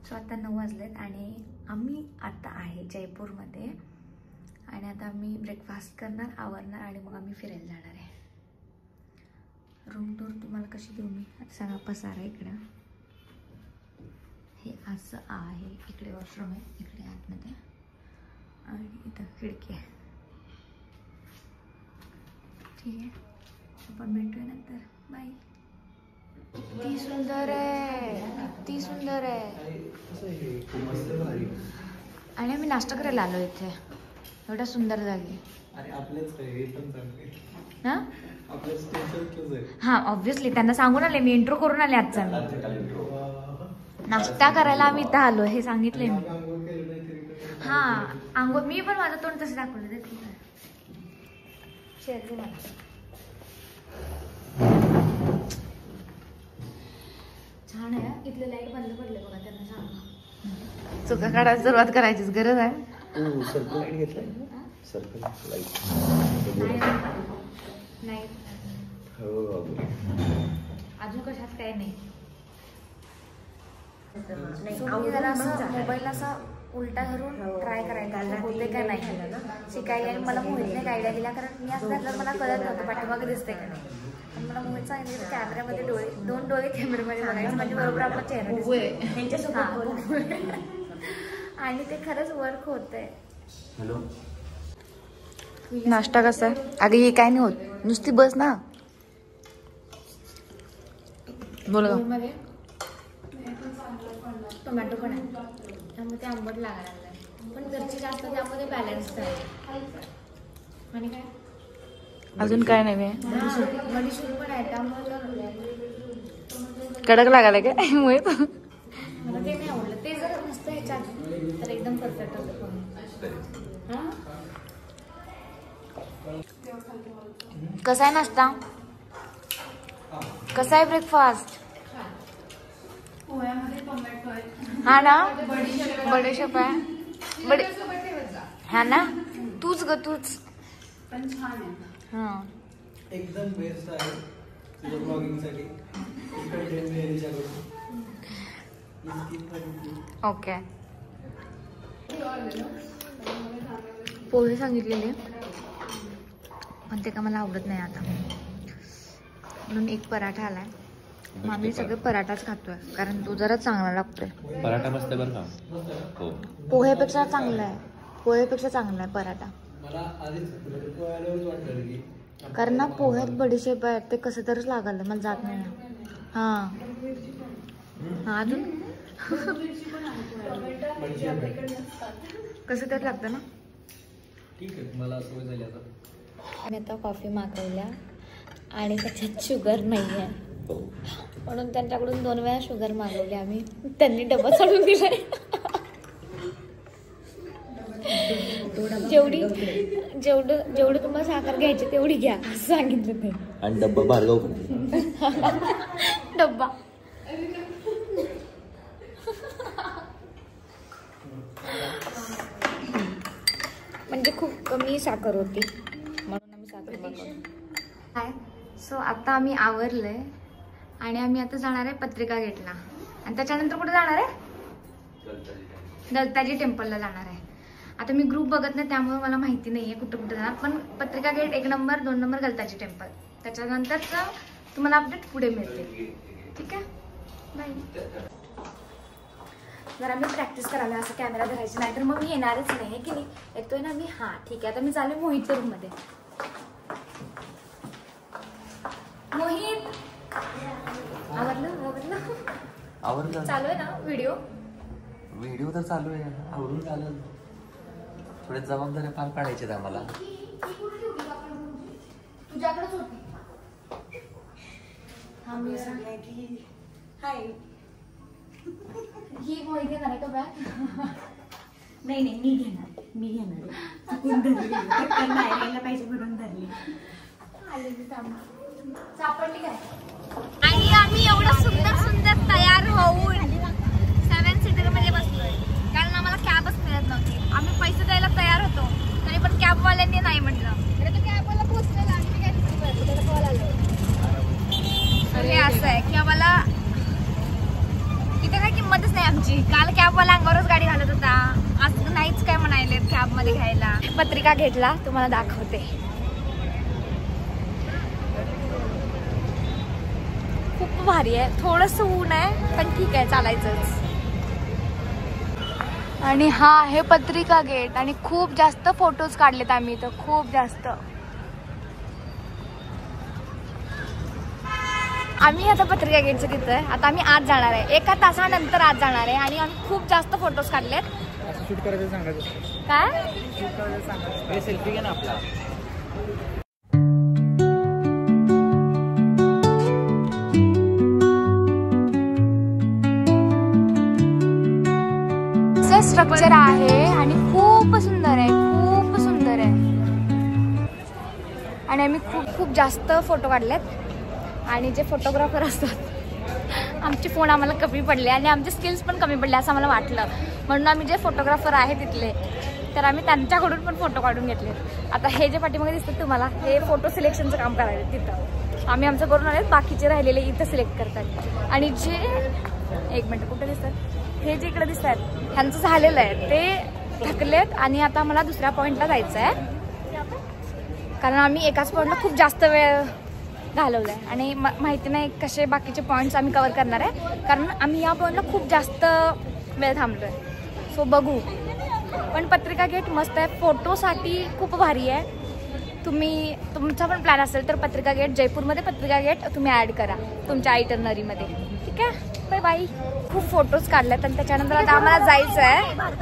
So आता 9 वाजलेत आणि आम्ही आता आहे जयपूरमध्ये आणि आता आम्ही ब्रेकफास्ट करणार, आवरणार आणि मग आम्ही फिरायला जाणार आहे. रूम टूर तुम्हाला कशी देऊ मी आता सगळा पसारा इकडं. हे असं आहे, इकडे वॉशरूम आहे, इकडे आतमध्ये आणि इथं खिडकी आहे. ठीक आहे, आपण भेटूया नंतर. बाय. किती सुंदर आहे, किती सुंदर आहे. आणि आम्ही नाश्ता करायला आलो इथे एवढा सुंदर जागी. हा ऑब्विसली त्यांना सांगून आले मी, इंट्रो करून आले आजचा. मी नाश्ता करायला आम्ही इथं आलो हे सांगितले मी. हा आंघोळ मी पण माझं तोंड तसं दाखवलं ते ठीक आहे. शेअर मला छान आहे. इथले लाईट बंद पडले बघा, त्यांना सांगा. चुका काढायला सुरुवात करायचीच गरज आहे. सर्कल लाईट घेतलाय, सर्कल लाईट नाही अजून कशात काय नाही. जरा असं मोबाईल असा उलटा धरून ट्राय करायला होते काय नाही शिकायला. आणि मला मोहितने आयडिया दिला, कारण मी असं घातलं मला कळत नव्हतं पाठीमागे दिसते का नाही. आणि मला मोहित सांगितलं कॅमेऱ्यामध्ये डोळे, 2 डोळे कॅमेऱ्यामध्ये बघायचे म्हणजे बरोबर आपला चेहरा आणि ते खरंच वर्क होतंय. नाश्ता कसा आहे? अगं हे काय नाही होत, नुसती बस ना. बोल टोमॅटो पण आहे त्यामुळे ते आंबट लागायला लागलाय, पण घरची जास्त त्यामध्ये बॅलन्स आहे. आणि काय अजून काय नाही बडीशेप पण आहे त्यामुळे कडक लागायला काय मुळे मला ते नाही आवडलं. ते जर मस्त ह्याच्यात तर एकदम परफेक्ट होतं. कसा आहे नाश्ता, कसा आहे ब्रेकफास्ट? हा ना बडीशेप आहे हा ना. तूच ग तूच पण छान आहे. हा एकदम बेस्ट आहे तुझ्या ब्लॉगिंग साठी. ओके पोहे सांगितलेले पण ते का मला आवडत नाही आता, म्हणून एक पराठा आलाय. मग आम्ही सगळे पराठाच खातोय कारण तो जरा चांगला लागतोय. पराठा मस्त बरं का, पोहेपेक्षा चांगला आहे, पोहेपेक्षा चांगला आहे पराठा. कारण ना पोह्यात बडीशेप आहे ते कसं तरच लागायला मला जात नाही. हा हा अजून कसं तर लागतं ना. ठीक आहे मला सवय झाली आता. आम्ही आता कॉफी मागवल्या आणि त्याच्यात शुगर नाही आहे म्हणून त्यांच्याकडून 2 वेळा शुगर मागवली आम्ही. त्यांनी डबा चढून दिलाय. जेवढं तुम्हाला साखर घ्यायची तेवढी घ्या असं सांगितलं ते. आणि डब्बा भार्गव डब्बा म्हणजे खूप कमी साखर होती म्हणून आम्ही साखर मागवली. हाय सो आता आम्ही आवरलंय आणि आम्ही आता जाणार आहे पत्रिका गेटला आणि त्याच्यानंतर कुठे जाणार आहे? दत्ताजी टेम्पलला जाणार आहे. आता मी ग्रुप बघत नाही त्यामुळे मला माहिती नाहीये कुठं कुठं जाणार, पण Patrika gate 1 number 2 number Galtaji temple. त्याच्यानंतरच तुम्हाला अपडेट पुढे मिळते. ठीक आहे बाय. जरा मी प्रॅक्टिस करायला असं कॅमेरा धरायची नाही तर मग मी येणारच नाही की नाही. येतोय ना मी. हा ठीक आहे आता मी चालू मोहितच्या रूम मध्ये. मोहित आवडलं चालू आहे ना व्हिडिओ तर चालू आहे, आवडून चालेल. थोड्या जबाबदाऱ्या पार पाडायच्या आहेत आम्हाला. तुझ्याकडेच होती. हाय ही मोहित घेणार आहे का बॅग? नाही मी घेणार नाही पाहिजे म्हणून धरली. सापडली काय? आणि आम्ही एवढं सुंदर तयार होऊन 7 सीटर मध्ये बसलोय कारण आम्हाला कॅबच मिळत नव्हती. आम्ही पैसे द्यायला तयार होतो तरी पण कॅबवाल्यांनी नाही म्हटलं. कॅबवाला पोहोचलेला आणि काय कॉल आला. हे असं आहे की आम्हाला इथे काय किंमतच नाही. आमची. काल कॅबवाला अंगावरच गाडी घालत होता, आज नाहीच काय म्हणाले कॅब मध्ये घ्यायला. पत्रिका गेटला तुम्हाला दाखवते. खूप भारी आहे. थोडस ऊन आहे पण ठीक आहे, चालायचंच. आणि हा आहे पत्रिका गेट आणि खूप जास्त फोटोज काढलेत आम्ही इथं, खूप जास्त. आम्ही आता पत्रिका गेटच्या तिथं आहे. आता आम्ही आज जाणार आहे, 1 तासानंतर आज जाणार आहे आणि आम्ही खूप जास्त फोटोज काढलेत. शूट करायचं सांगायचं काय सेल्फी घे ना आपला. स्ट्रक्चर आहे आणि खूप सुंदर आहे, खूप सुंदर आहे. आणि आम्ही खूप जास्त फोटो काढलेत. आणि जे फोटोग्राफर असतात, आमचे फोन आम्हाला कमी पडले आणि आमचे स्किल्स पण कमी पडले असं मला वाटलं, म्हणून आम्ही जे फोटोग्राफर आहे तिथले तर आम्ही त्यांच्याकडून पण फोटो काढून घेतले. आता हे जे पाठीमागे दिसतात तुम्हाला, हे फोटो सिलेक्शनचं काम करायचं तिथं. आम्ही आमचं करून आले, बाकीचे राहिलेले इथं सिलेक्ट करतात. आणि जे 1 मिनिट कुठे दिसतात, हे जे इकडे दिसतात ह्यांचं झालेलं आहे, ते थकलेत आणि आता मला दुसऱ्या पॉईंटला जायचं आहे. कारण आम्ही एकाच पॉईंटला खूप जास्त वेळ घालवलाय आणि माहिती नाही कसे बाकीचे पॉईंट्स आम्ही कव्हर करणार आहे, कारण आम्ही या पॉईंटला खूप जास्त वेळ थांबलोय. सो बघू. पण पत्रिका गेट मस्त आहे, फोटोसाठी खूप भारी आहे. तुमचा पण प्लॅन असेल तर पत्रिका गेट, जयपूरमध्ये पत्रिका गेट तुम्ही ॲड करा तुमच्या आयटनरीमध्ये. ठीक आहे, बाय बाय. खूप फोटोज काढलेत आणि त्याच्यानंतर आता आम्हाला जायचं आहे.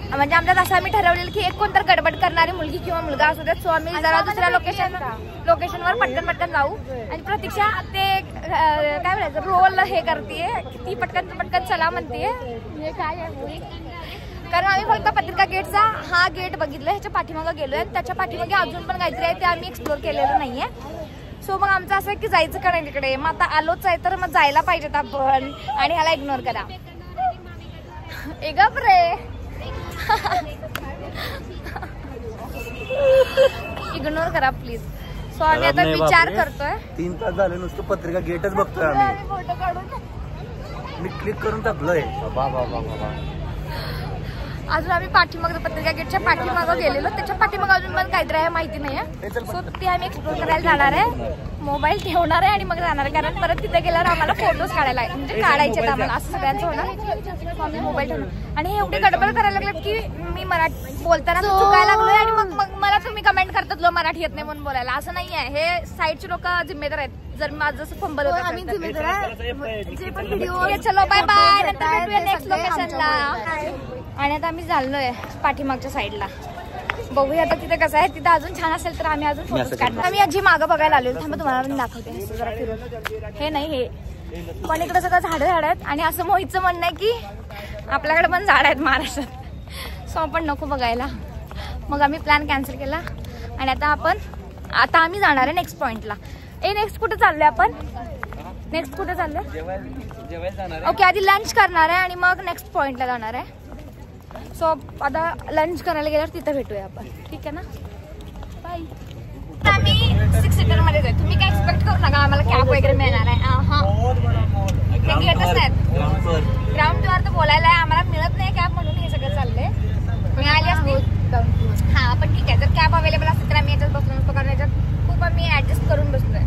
म्हणजे आमच्यात असं आम्ही ठरवलेलं की एक कोणतर गडबड करणारी मुलगी किंवा मुलगा असू देत. सो आम्ही जरा दुसऱ्या लोकेशनवर पटकन जाऊ. आणि प्रतीक्षा ते काय म्हणायचं रोल हे करते, ती पटकन चला म्हणते. हे काय आहे, कारण आम्ही फक्त पत्रिका गेटचा हा गेट बघितलं, ह्याच्या पाठीमागं गेलोय. त्याच्या पाठीमागे अजून पण काहीतरी आहे, ते आम्ही एक्सप्लोर केलेलं नाहीये. सो मग आमचं असं आहे की जायचं का नाही तिकडे. मग आता आलोच आहे तर मग जायला पाहिजेत आपण. आणि ह्याला इग्नोर करा. गप रे, इग्नोर करा प्लीज. सो आम्ही आता विचार करतोय. 3 तास झाले नुसतं पत्रिका गेटच बघतोय आम्ही. फोटो काढून मी क्लिक करून टाकलोय. अजून आम्ही पाठीमागं पत्रिका गेटच्या पाठीमागं गेलेलो, त्याच्या पाठीमागं अजून मला काहीतरी आहे माहिती नाहीये. सो ते आम्ही एक्सप्लोर करायला जाणार आहे. मोबाईल ठेवणार आहे आणि मग जाणार आहे, कारण परत तिथे गेल्यावर आम्हाला फोटोज काढायला म्हणजे काढायचे आहेत आम्हाला, असं सगळ्यांचं होणार. आम्ही मोबाईल ठेवणार आणि एवढी गडबड करायला लागलेत की मी मराठी बोलताना चुकायला लागलोय. आणि मग मला तुम्ही कमेंट करतात लो मराठी येत नाही म्हणून बोलायला. असं नाही आहे, हे साईडचे लोक जिम्मेदार आहेत. जर माझं जसं फंबल होतं आम्ही जिम्मेदार आहे. चलो बाय बाय, नंतर भेटूया नेक्स्ट लोकेशनला. आणि आता आम्ही चाललोय पाठीमागच्या साईडला. बघूया आता तिथे कसं आहे. तिथे अजून छान असेल तर आम्ही अजून फोटोज काढणार. आम्ही आजी मागं बघायला आलेलो. थांबा तुम्हाला मी दाखवते जरा फिरून. हे नाही हे पण इकडे सगळं झाडं आहेत. आणि असं मोहितचं म्हणणं आहे की आपल्याकडे पण झाड आहेत महाराष्ट्रात, सो आपण नको बघायला. मग आम्ही प्लॅन कॅन्सल केला आणि आता आम्ही जाणार आहे नेक्स्ट पॉइंटला. नेक्स्ट कुठे चाललोय आपण? नेक्स्ट कुठे चाललोय? ओके, आधी लंच करणार आहे आणि मग नेक्स्ट पॉइंटला जाणार आहे. सो आता लंच करायला गेल्यावर तिथं भेटूया आपण. ठीक आहे ना, बाय. आम्ही 6 सीटर मध्ये जाऊ. तुम्ही काय एक्सपेक्ट करू नका आम्हाला कॅब वगैरे मिळणार आहे. ते घेतच नाहीत. ग्राउंडवर तर बोलायला आम्हाला मिळत नाही कॅब, म्हणून हे सगळं चाललंय. मिळाली असते हा, पण ठीक आहे. जर कॅब अवेलेबल असते तर आम्ही याच्यात बसलो नसतो, कारण याच्यात खूप आम्ही ऍडजस्ट करून बसलोय.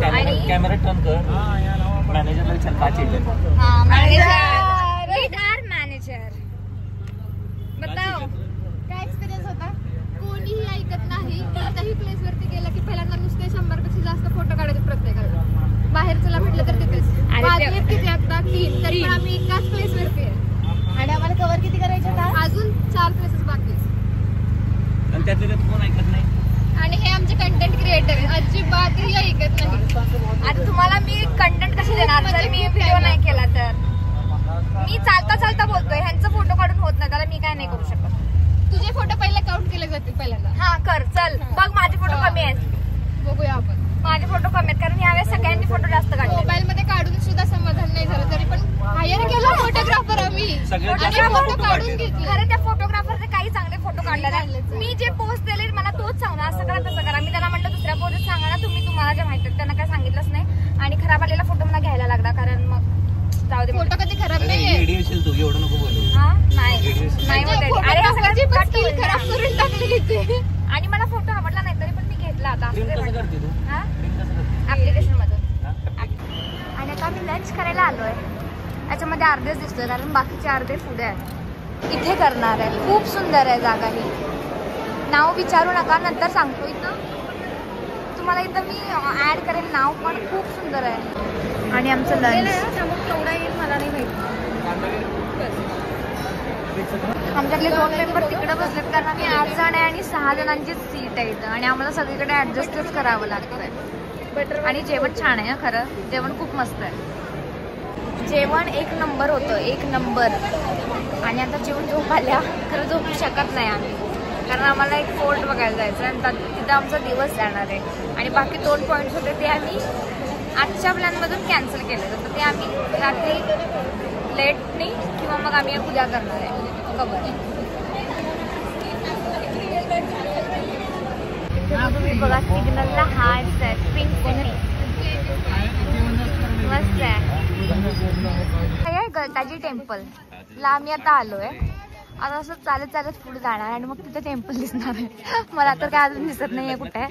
आणि कॅमेरा टर्न कर. मॅनेजरला विचार का चिडले. हा, मॅनेजर मॅनेजर बताओ काय एक्सपिरियन्स होता? कोणीही ऐकत नाही. कोणत्याही प्लेस वरती गेलं की पहिल्यांदा नुसते 100 पेक्षा जास्त फोटो काढायचे प्रत्येकाला. बाहेर चला म्हटलं तर तिथेच. किती आता 3 तरी आम्ही एकाच प्लेस वरती आहे आणि आम्हाला कव्हर किती करायचे आता? अजून 4 प्लेसेस बाकी. आणि त्यातले त्यात कोण ऐकत नाही. आणि हे आमचे कंटेंट क्रिएटर आहे, अजिबातही ऐकत नाही. आता तुम्हाला मी कंटेंट कशी देणार जर मी व्हिडिओ नाही केला तर? मी चालता बोलतोय, ह्यांचं फोटो काढून होत नाही, त्याला मी काय नाही करू शकत. तुझे फोटो पहिले काउंट केले जातील पहिल्यांदा. हा कर, चल बघ. माझे फोटो कमी आहेत, बघूया आपण. माझे फोटो कमी आहेत कारण यावेळेस सगळ्यांनी फोटो जास्त काढले. मोबाईल मध्ये काढून सुद्धा समाधान नाही झालं तरी पण हायर केला फोटोग्राफर आम्ही. फोटो काढून घेतले. खरं त्या फोटोग्राफरने काही चांगले फोटो काढले नाही. मी जे पोस्ट दिले मला तोच सांगणार, असं करा तसं करा. मी त्यांना म्हटलं दुसऱ्या पोस्ट सांगा ना तुम्ही, तुम्हाला जे माहिती त्यांना काय सांगितलंच नाही. आणि खराब आलेला फोटो मला तू एवढं नको बोलू. नाही नाही होत आहे. अरे असं फोटोची पण skill कसं खराब करून टाकली इथे. आणि मला फोटो आवडला नाही तरी पण मी घेतला आता Print कसं करते तू? Print कसं करते? ऍप्लिकेशन मधून. हा? आणि आता आम्ही लंच करायला आलोय. याच्यामध्ये अर्धेच दिसतोय कारण बाकीचे अर्धे पुढे आहेत. इथे करणार आहे. खूप सुंदर आहे जागा ही. नाव विचारू नका नंतर सांगतो. इथं तुम्हाला इथं मी ऍड करेन नाव पण खूप सुंदर आहे. आणि आमचं लंच केवढा येईल मला नाही माहिती. आमच्यातले 2 मेंबर तिकडे बसलेत कारण आम्ही 8 जण आहे आणि 6 जणांची सीट आहे इथं आणि आम्हाला सगळीकडे ऍडजस्टच करावं लागतंय. आणि जेवण छान आहे खरं. जेवण खूप मस्त आहे. जेवण 1 नंबर होतं. 1 नंबर. आणि आता जेवण झोप आल्या खरं झोपू शकत नाही आम्ही कारण आम्हाला एक फोर्ट बघायला जायचं आणि तिथं आमचा दिवस जाणार आहे. आणि बाकी 2 पॉईंट्स होते ते आम्ही आजच्या प्लॅनमधून कॅन्सल केलं तर ते आम्ही रात्री लेटनी किंवा मग आम्ही उद्या करणार आहे कवर. तुम्ही बघा सिग्नलला हार्ट्स आहेत. पिंक सिटी मस्त आहे. गलताजी टेम्पल ला आम्ही आता आलोय. आता असं चालत चालत पुढे जाणार आणि मग तिथे टेम्पल दिसणार आहे. मला तर काय अजून दिसत नाहीये कुठे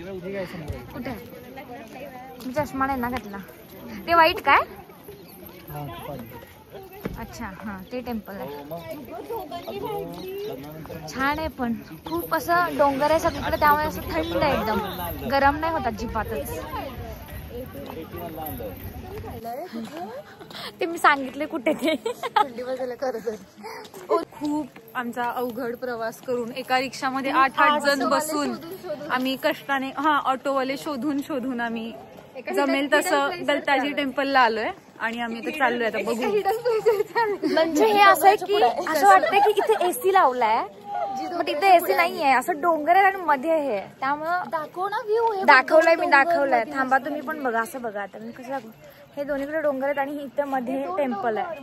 कुठे. मी चष्मा नाही ना घातला. ते वाईट काय. अच्छा हां ते टेम्पल आहे. छान आहे पण खूप असं डोंगर आहे सगळीकडे त्यामुळे असं थंड आहे एकदम. गरम नाही होत अजिबातच. ते मी सांगितले कुठे ते थंडी वाजायला करत. खूप आमचा अवघड प्रवास करून एका रिक्षामध्ये 8 जण बसून आम्ही कष्टाने ऑटोवाले शोधून आम्ही जमेल तसं दत्ताजी टेम्पलला आलोय आणि आम्ही आता चाललोय. आता बघू. म्हणजे हे असं आहे की असं वाटतंय की इथे एसी लावलाय मग तिथे एसी नाहीये. असं डोंगर आहे आणि मध्ये हे त्यामुळं दाखवलंय मी दाखवलंय. थांबा तुम्ही पण बघा. असं बघा आता मी कसं दाखवू. हे दोन्हीकडे डोंगर आहेत आणि इथं मध्ये टेम्पल आहे.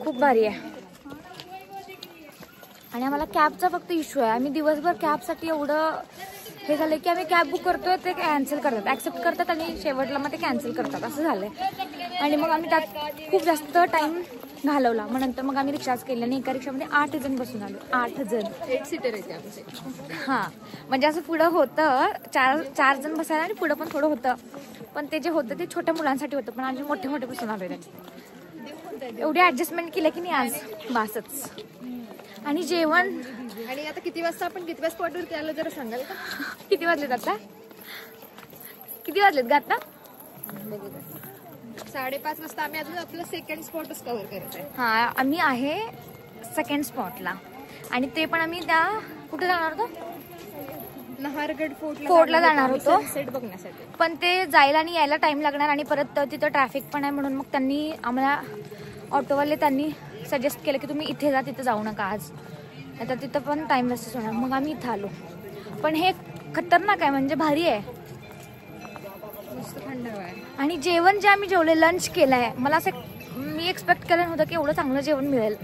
खूप भारी आहे. आणि आम्हाला कॅबचा फक्त इश्यू आहे. आम्ही दिवसभर कॅबसाठी एवढं हे झालंय की आम्ही कॅब बुक करतोय ते कॅन्सल करतात. ऍक्सेप्ट करतात आणि शेवटला मग ते कॅन्सल करतात असं झालंय. आणि मग आम्ही त्यात खूप जास्त टाइम घालवला. मग नंतर मग आम्ही रिक्षाच केली आणि एका रिक्षामध्ये 8 जण बसून आलो. 8 जण 8 सीटर आहे आमचे. हां म्हणजे असं पुढं होतं 4 जण बसायला आणि पुढं पण थोडं होतं पण ते जे होतं ते छोट्या मुलांसाठी होतं पण आम्ही मोठे बसून आलोय त्याच्यात. एवढी ऍडजस्टमेंट केलं की नाही आज बासच. आणि जेवण. आणि आता किती वाजता आपण किती स्पॉटवरती आलो जरा सांगाल का. किती वाजलेत आता. किती वाजलेत ग आता. 5:30 वाजता आम्ही अजून आपलं सेकंड स्पॉटच कव्हर करत आहे. हा आम्ही आहे सेकंड स्पॉटला आणि ते पण आम्ही त्या कुठे जाणार होतो. नहारगड फोर्टला जाणार होतो सेट बघण्यासाठी. पण ते जायला आणि यायला टाइम लागणार आणि परत तिथं ट्रॅफिक पण आहे म्हणून मग त्यांनी आम्हाला ऑटोवाले त्यांनी सजेस्ट केलं की तुम्ही इथे जा तिथं जाऊ नका आज आता तिथं पण टाइम वेस्ट होणार. मग आम्ही इथं आलो. पण हे खतरनाक आहे म्हणजे भारी आहे. मस्त थंड हवा आहे. आणि जेवण जे आम्ही जेवले लंच केलंय मला असं मी एक्सपेक्ट केलं नव्हतं की एवढं चांगलं जेवण मिळेल.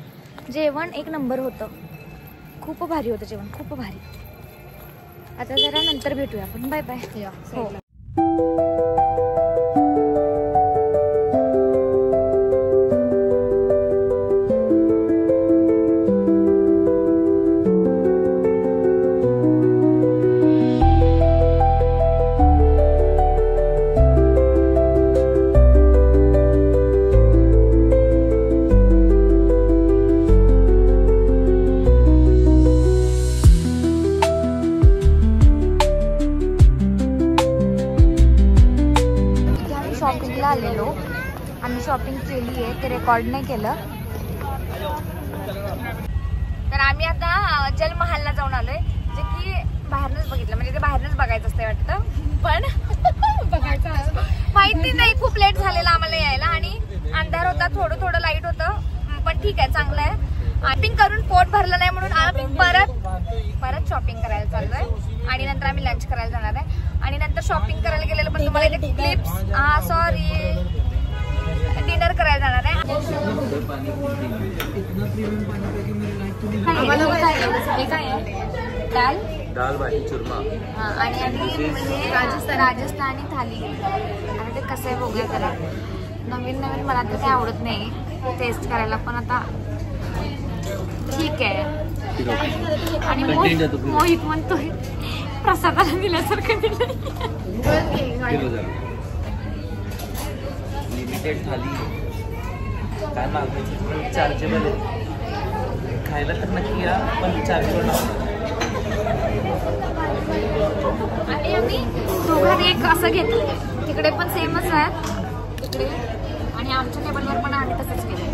जेवण 1 नंबर होतं. खूप भारी होतं जेवण. खूप भारी. आता जरा नंतर भेटूया आपण. Bye bye. हो. आलेलो आम्ही शॉपिंग केली आहे ते रेकॉर्ड नाही केलं. तर आम्ही आता जलमहालला जाऊन आलोय जे की बाहेरनच बघितलं म्हणजे ते बाहेरनच बघायचं असतं वाटतं पण बघायचं माहिती नाही. खूप लेट झालेला आम्हाला यायला आणि अंधार होता थोडं लाईट होतं पण ठीक आहे चांगलं आहे. शॉपिंग करून पोट भरलं नाही म्हणून आम्ही परत शॉपिंग करायला चाललोय आणि नंतर आम्ही लंच करायला जाणार आहे आणि नंतर शॉपिंग करायला गेलेलं पण तुम्हाला इथे क्लिप्स सॉरी डिनर करायला जाणार आहे. दाल बाटी चुरमा आणि राजस्थानी थाली. आणि ते कसं आहे बघूया जरा. नवीन नवीन मला तर काही आवडत नाही टेस्ट करायला, पण आता ठीक आहे. आणि मोहित म्हणतोय प्रसादाला दिल्यासारखं दिलं. लिमिटेड थाली काय मागवायचं चार्जेबल आहे. खायला तर नक्की या पण चार्जेबल आणि आम्ही दोघांनी एक असं घेतलं. तिकडे पण सेमच आहे तिकडे, आणि आमच्या टेबलवर पण आम्ही तसंच केलं.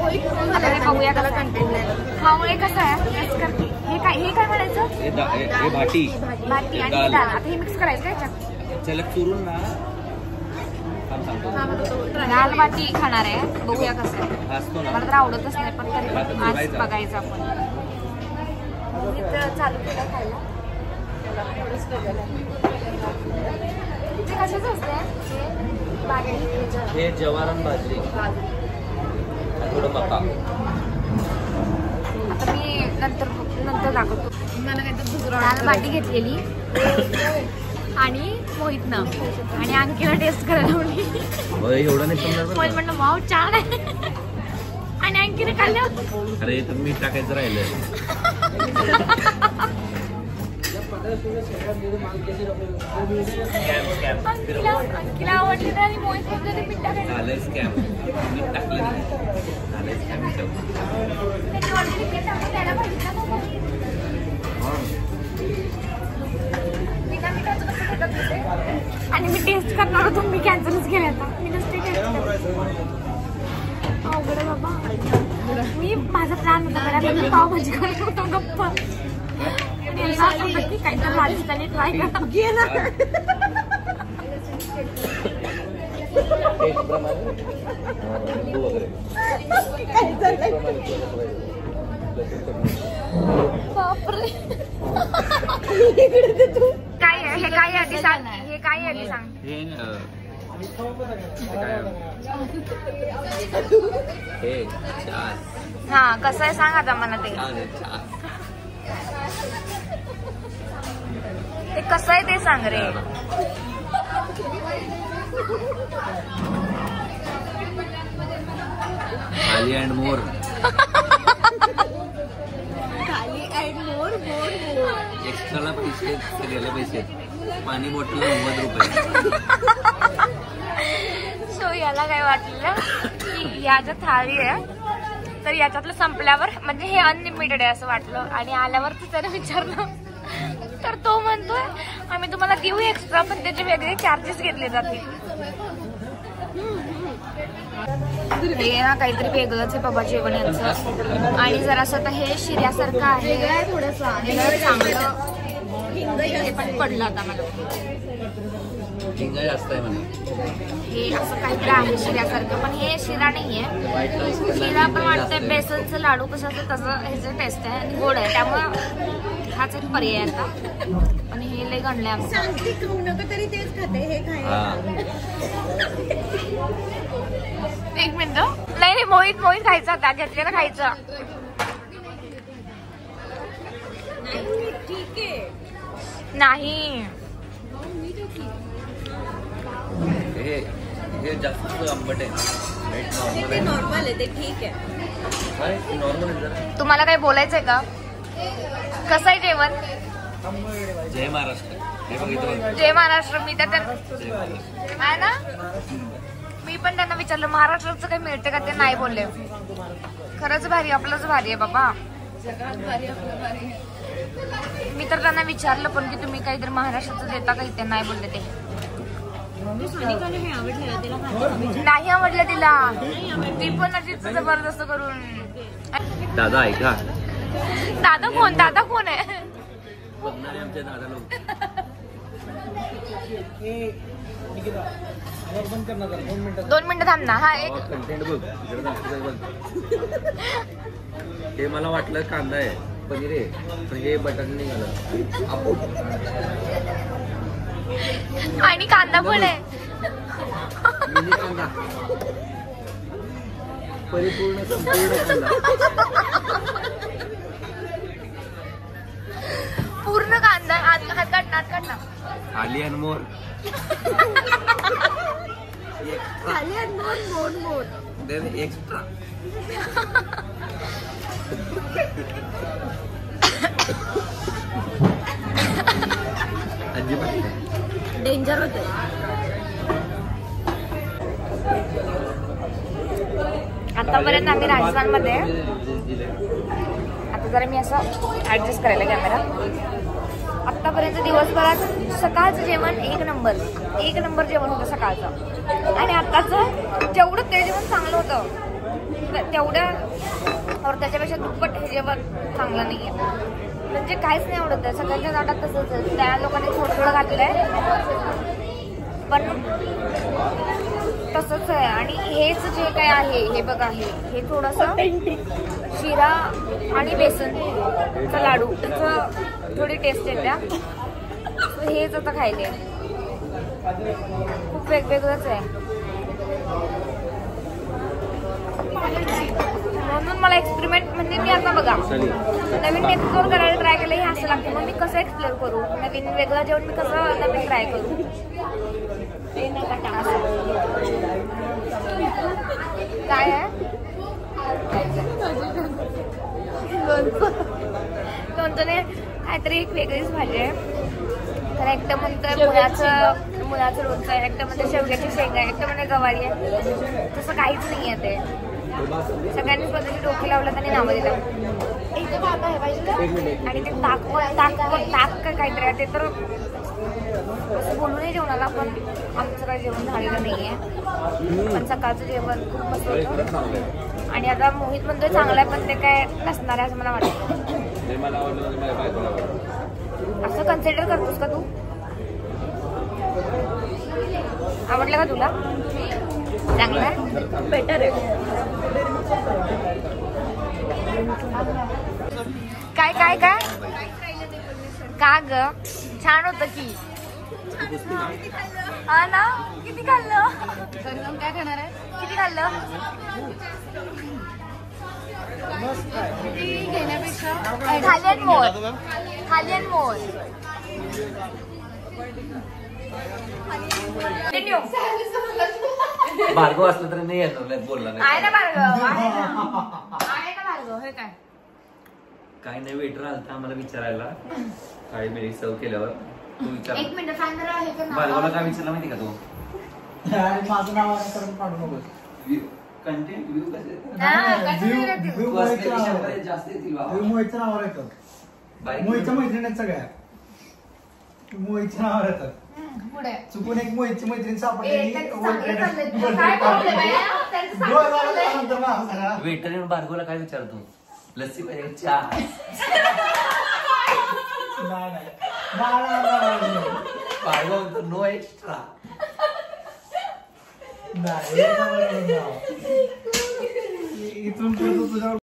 आता हे बघूया त्याला कंटेंट. खाऊळे कसं आहे करते. हे काय म्हणायचं भाटी भाटी आणि डाळ. आता हे मिक्स करायचं काय याच्यात? चला चुरून ना दाल बाटी खाणार आहे. बघूया कसं आहे. असतो ना मला तर आवडतच नाही, पण तरी पण आज बघायचं आपण. चालू केलं खायला. ते कशाच असते हे जवारण बाजरी थोडं मका. आता मी नंतर दाखवतो. दाल बाटी घेतलेली आणि मोहितनं आणि आणखीन टेस्ट करायला लावली. एवढं नाही मोहित म्हणलं वाव छान आहे आणि आणखीन खाल्लं. अरे तर मीठ टाकायचं राहिलं. आणखीला आवडली आणि मोहित म्हणलं ते मीठ टाकायचं. झालंय स्कॅम. मीठ टाकलं नाही. झालंय स्कॅम. त्यांनी ऑलरेडी मीठ टाकून द्यायला पाहिजे ना मग. आणि मी टेस्ट करणार होतो, मी कॅन्सलच केले. आता मी नसते अवघड आहे बाबा. मी माझा प्लॅन होता बऱ्यापैकी पावभाजी करत होतो गप्प. काहीतरी राजस्थानी ट्राय करा. बापरे काय आहे हे? काय आहे सांग. हे काय आहे सांग. हा कसं आहे सांग आता मला. ते कसं आहे ते सांग रे. थाली अँड मोर. एक्स्ट्राला पैसे सगळ्याला पैसे. पाणी बॉटल 90 रुपये. सो याला काय वाटलं की या ज्या थाळी आहे तर याच्यातलं संपल्यावर म्हणजे हे अनलिमिटेड आहे असं वाटलं. आणि आल्यावर त्याने विचारलं तर तो म्हणतोय आम्ही तुम्हाला देऊ एक्स्ट्रा, पण त्याचे वेगळे चार्जेस घेतले जातील. हे ना काहीतरी वेगळंच आहे बाबा जेवण यांचं. आणि जरासं आता हे शिऱ्यासारखं आहे थोडंसं चांगलं. हे पण पडलं आता मला. जास्त आहे म्हणा. हे असं काहीतरी आहे शिऱ्यासारखं, पण हे शिरा नाहीये. शिरा पण वाटतंय बेसनचं लाडू कसं असतं तसं ह्याचं टेस्ट आहे आणि गोड आहे. त्यामुळं हाच एक पर्याय आता. आणि हे लय गणले आमचं. तरी तेच खाते हे खाय. एक मिनिट. नाही मोहित खायचं आता. घेतलेलं खायचं. ठीक आहे. नाही हे जास्त आंबट आहे. ते नॉर्मल आहे. ते ठीक आहे. नॉर्मल आहे जरा. तुम्हाला काही बोलायचंय का? कसं आहे जेवण? जय महाराष्ट्र. हे बघितलं. जय महाराष्ट्र. मी तर आहे ना. मी पण त्यांना विचारलं महाराष्ट्राचं काही मिळते का, ते नाही बोलले. खरंच भारी, आपलंच भारी आहे बाबा. मी तर त्यांना विचारलं पण की तुम्ही काहीतरी महाराष्ट्राचं देता का इथे, नाही बोलले ते. नाही आवडलं तिला. ती पण अशी जबरदस्त करून. दादा ऐका. दादा कोण आहे? आमचे दादा लोक. 2 मिनिटं थांब ना. हा एक कंटेंट बघ. हे मला वाटलं कांदा आहे पनीर आहे, पण हे बटाटा निघालं. आणि कांदा पण आहे. मिनी कांदा. परिपूर्ण संपूर्ण कांदा. पूर्ण कांदा. हात काढ ना. आली आणि मोर. एक्स्ट्रा खाली आणि मोड मोड दे दे एक्स्ट्रा. अजिबात डेंजर होते. आतापर्यंत आम्ही राजस्थानमध्ये, आता जरा मी असं ऍडजस्ट करायला कॅमेरा, आतापर्यंत दिवसभरात सकाळचं जेवण एक नंबर जेवण होतं सकाळचं. आणि आताचं जेवढं ते जेवण चांगलं होतं तेवढ्या और त्याच्यापेक्षा दुप्पट हे जेवण चांगलं नाही आहे. म्हणजे काहीच नाही आवडत आहे. सगळ्यांच्या नाटात तसंच आहे. त्या लोकांनी थोडं थोडं घातलंय पण तसंच आहे. आणि हेच जे काय आहे हे बघा, हे थोडंसं शिरा आणि बेसनचा लाडू त्याचं थोडी टेस्ट येत्या. हेच आता खायले खूप वेगवेगळंच आहे. म्हणून मला एक्सपेरिमेंट म्हणजे मी आता बघा नवीन एक्सप्लोर करायला ट्राय केलं हे असं लागतं. मग मी कसं एक्सप्लोर करू नवीन वेगळं जेवण, मी कसं नवीन ट्राय करू. काय आहे लोणचंने काहीतरी एक वेगळीच भाजी आहे. तर एकटं म्हणतोय मुळाचं लोणचं आहे, एकटं म्हणते शेवग्याची शेंगा आहे, एकटं म्हणते गवारी आहे. तसं काहीच नाही आहे. ते सगळ्यांनी स्वतःची डोकी लावलं आणि नावं दिलं. आणि ते ताक काहीतरी आहे. ते तर असं बोलूनही जेवणाला पण आमचं काही जेवण झालेलं नाहीये. पण सकाळचं जेवण खूप मस्त होतं. आणि आता मोहित म्हणतोय चांगलं आहे पण ते काय नसणार आहे असं मला वाटतं. असं कन्सिडर करतोस का तू? आवडलं का तुला? चांगलं आहे, बेटर आहे. काय काय काय का ग? छान होतं की. हा ना, किती खाल्लं? काय खाणार आहे? किती खाल्लं? घेण्यापेक्षा खाली आणि मोर, खाली आणि मोर. भार्गव असलं तरी नाही येणार बोलला नाही. आहे ना भार्गव, आहे ना भार्गव. हे काय काय नाही, वेटर आलता आम्हाला विचारायला काय मेरी सर्व केल्यावर. तू विचार एक मिनिट सांग जरा. हे कर ना. भार्गवला काय विचारलं माहिती का तू? माझं नाव आहे करून काढू नको. कंटेंट व्ह्यू कसे जास्त येतील बाबा. मोहितच्या नावावर येतं. मोहितच्या मैत्रिणीत सगळ्या मोहितच्या नावावर येतात. पुढे चुकून एक मोहितची मैत्रीण वेटर येऊन भार्गवला काय विचारतो? लस्सी पाहिजे, चहा? Bhargav no extra. इथून तुझ्या